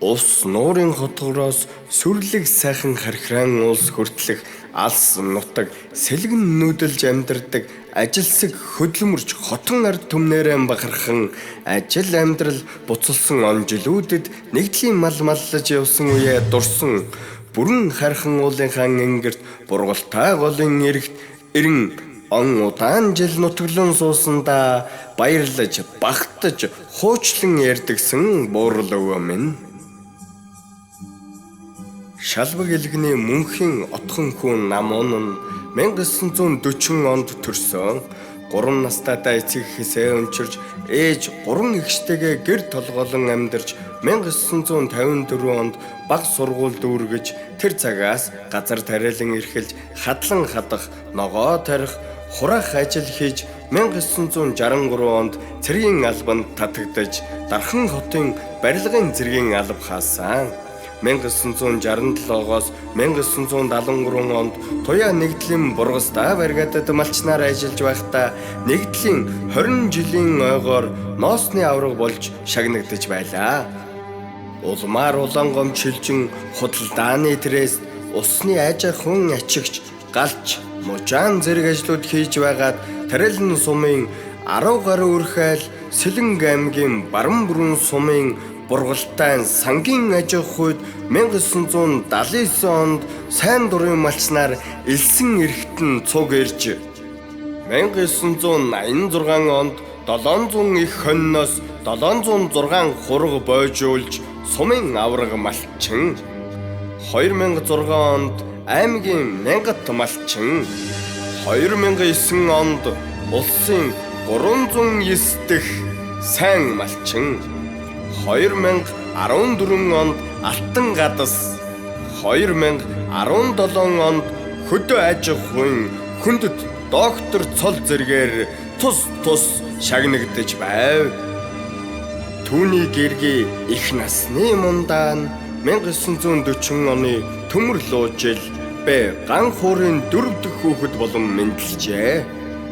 Ус нуурын хотгороос сүрлэг сайхан хархиран улс хүртэлх алс нутаг сэлгэн нүүдэлж амьдардаг ажилсаг хөдөлмөрч хотон ард түмнээрээ бахархан ажил амьдрал буцалсан он жилүүдэд нэгдлийн мал маллаж явсан үе дурсан бүрэн хархан уулынхаа ингэрт бургалтай голын эрэгт эрен он удаан жил нутаглан суусандаа баярлаж багтаж хуучлан ярдгсан буурал өвөө минь. Шалбаг илгэний мөнхийн отхон хүн нам унан 1940 онд төрсөн. 3 настайдаа эцэг хэсээ өнчирж ээж 3 эгчтэйгээ гэр толгоолон амьдарч 1954 онд баг сургуульд үргэж тэр цагаас газар тариалан эрхэлж хадлан хадах, ногоо тарих, хураах ажил хийж 1963 онд цэргийн албанд татагдаж Дархан хотын барилгын цэргийн алба хаасан. 1967-оос 1973 онд Туяа нэгдлийн бургастай баригадад малчнаар ажиллаж байхдаа нэгдлийн 20 жилийн ойгоор ноосны авраг болж шагнагдаж байлаа. Улмаар улаан гомч шилжин худалдааны трээс усны ажихын ачигч галч мужаан зэрэг ажлууд хийж байгаад Тарэлэн сумын 10 гаруй үрхэл Сэлэнг аймгийн Баран бүрэн сумын бургалтай сангийн ажих үед 1979 онд сайн дурын малчнаар элсэн эрхтэн цуг ирж 1986 онд 700 их хонноос 706 хураг бойжуулж сумын авраг малчин 2006 онд аймгийн Мянгат малчин 2009 онд улсын 309 дэх сайн малчин 2014 онд Алтан гадас 2017 онд хөдөө аж ахуйн хүндэт доктор цол зэргээр тус шагнагдаж байв. Түүний гэргий их насны мундаан 1940 оны төмөр луужил бэ ган хуурын 4 дахь хүүхэд болон мэндэлжээ.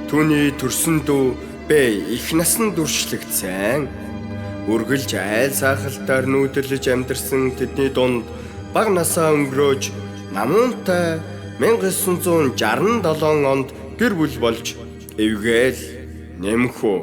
Түүний төрсөн дүү бэ их насанд дүршлэгдсэн. Үргэлж айл сахалтаар нүүдэлж амьдарсан тэдний дунд баг насаа өнгөрөөж намуунтай 1967 онд гэр бүл болж эвгээл нэмхүү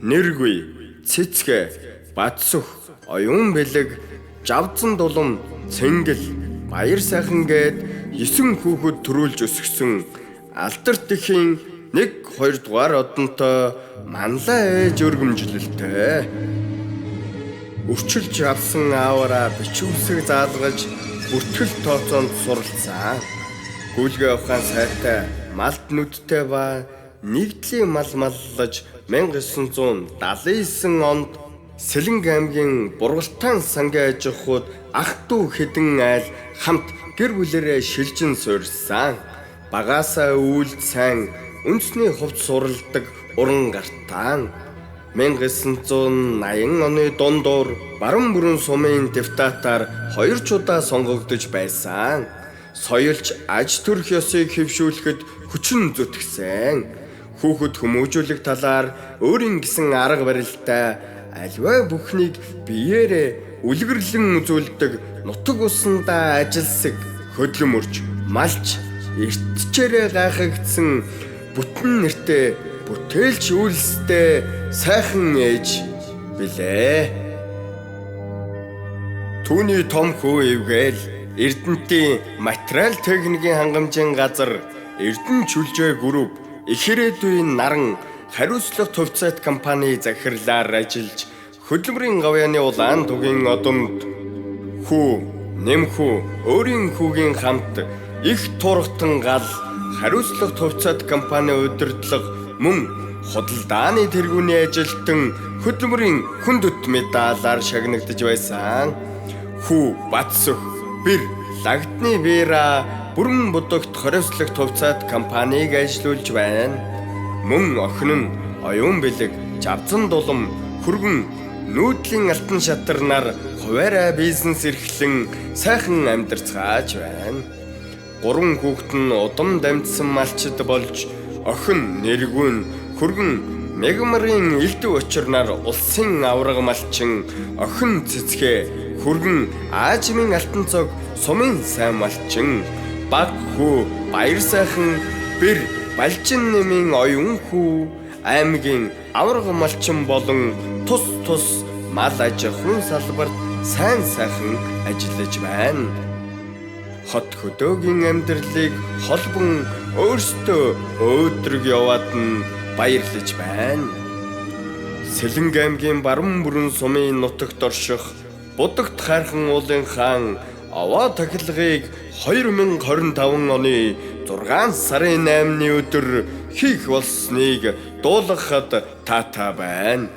нэргүй цэцгэ бадсөх оюун бэлэг жавцан дулам цэнгэл баяр сайхан гээд 9 хүүхэд төрүүлж өсгсөн алдарт ихийн 1-2 дугаар одонтой манлай ээж өргөмжлөлтэй. Өрчилж авсан ааваараа бичвүсэг заалгаж бүртгэл тооцоонд суралцсан. Гүйлгээ ухаан сайтай малд нүдтэй ба нэгдлийн мал маллаж 1979 онд Сэлэнг аймгийн Бургалтай сангийн ажихуд ах дүү хэдэн айл хамт гэр бүлэрээ шилжин суурьсан. Багаасаа үйлд сайн үндэсний хувьд суралдаг уран гартаан 1980 оны дундуур Баран бүрэн сумын депутатаар 2 удаа сонгогдож байсан. Соёлч аж төрх ёсыг хэвшүүлэхэд хүчин зүтгэсэн. Хүүхэд хүмүүжүүлэх талаар өөрийн гэсэн арга барилтай альва бүхнийг биеэрээ үлгэрлэн үзүүлдэг нутаг усандаа ажилсаг хөдөлмөрч малч эртчээрээ гайхагдсан бүтэн нэртэй бүтээлч үйлстэй сайхан ээж билээ. Түүний том хүү эвгээл Эрдэнэтийн материал техникийн хангамжийн газар Эрдэнэ чүлжээ групп их ирээдүйн наран хариуцлага төвцөт компани захирлаар ажиллаж хөдөлмөрийн гавьяаны улаан тугийн одонд хүү нэмхүү өөрийн хүүгийн хамт их тургатан гал хариуцлага төвцөт компани удирдлага мөн худалдааны тэргүүний ажилтан хөдөлмөрийн хүндэт медалаар шагнагдаж байсан. Хүү Батсөх бэр Лагдны Вера бүрэн будагт хариуцлага төвцөт компаниг ажилуулж байна. Мөн охин нь оюун бэлэг, жавцан дулам, хүргэн нүүдлийн алтан шатарнаар хуваарай бизнес эрхлэн сайхан амьдарцгааж байна. 3 хүүхэд нь удам дамжсан малчид болж охин нэргүүн хүргэн Мегмарын элдв учирнаар улсын авраг малчин охин цэцгээ хүргэн аажмын алтан цог сумын сайн малчин баг хүү баяр сайхан бэр балжин нэмийн оюун хүү аймгийн авраг малчин болон тус мал аж ахуйн салбарт сайн сайхан ажиллаж байна. Хот хөдөөгийн амьдралыг холбон өөрсдөө өөдрөг яваад нь баярлаж байна. Сэлэнг аймгийн баруун бүрэн сумын нутагт орших Будагт хайрхан уулын хаан аваа тахилгыг 2025 оны 6 сарын 8-ны өдөр хийх болсныг дуулгахад таатай байна.